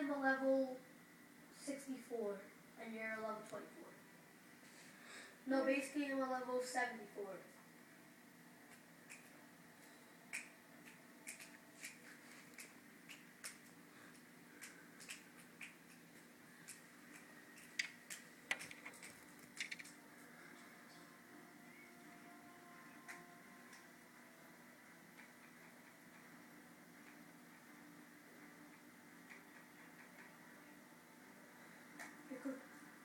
am a level 64, and you're a level 24. No, basically I'm a level 74.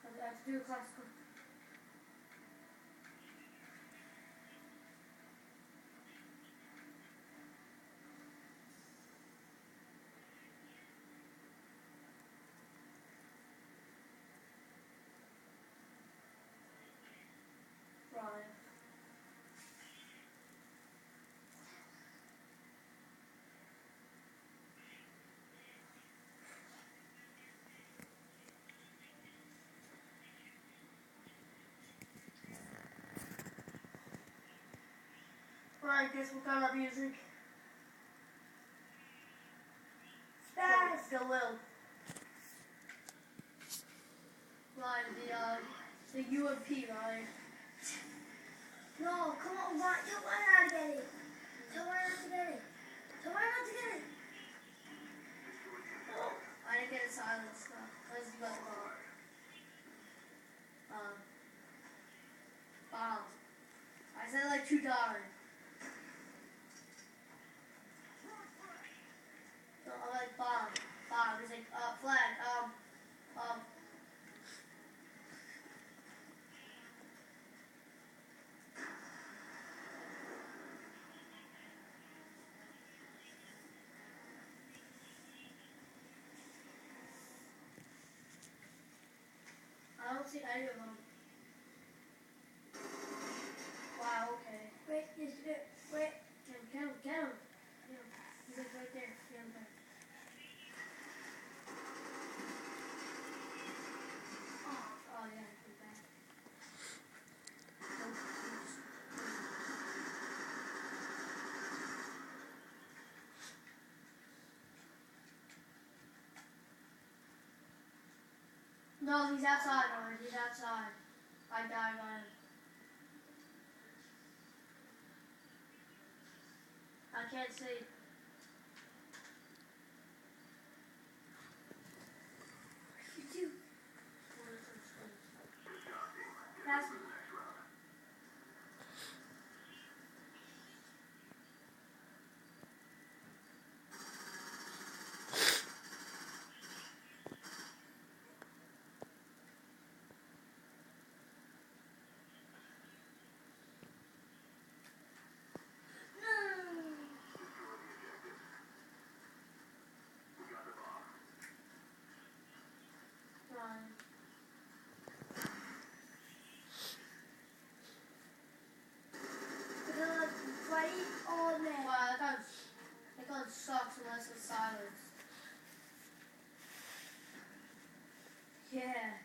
I have to do a classical. Right. Right, guess what kind of music? Spaz. The Lil. Right, the UMP, right? No, come on, Ryan. Tell Ryan how to get it. Tell Ryan how to get it. Tell Ryan how to get it. Oh, I didn't get a silence though. Let's go. Bomb. I said like $2. So I'm like bomb. Bomb. He's like flag. I don't see any of them. Wow. Okay. Wait, wait. Get him. Get him. He's like right there. Get him there. Oh yeah. He's back. No, he's outside already. He's outside. I died on him. I can't see. You do. Pass me. Run. We're gonna fight all day. Wow, that gun sucks unless it's silenced. Yeah.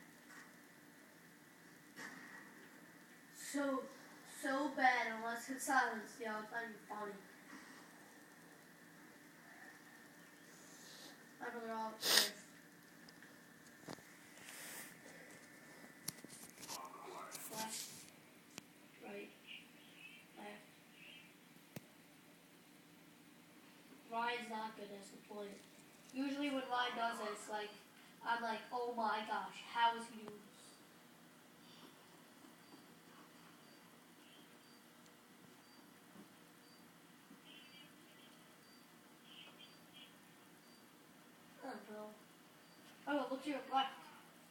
So bad unless it's silenced, yo. It's not even funny. I know they're all first. Left. Right. Left. Ryan's not good as the point. Usually when Ryan does it, it's like, I'm like, oh my gosh, how is he doing this? I don't know. Oh, look to your left.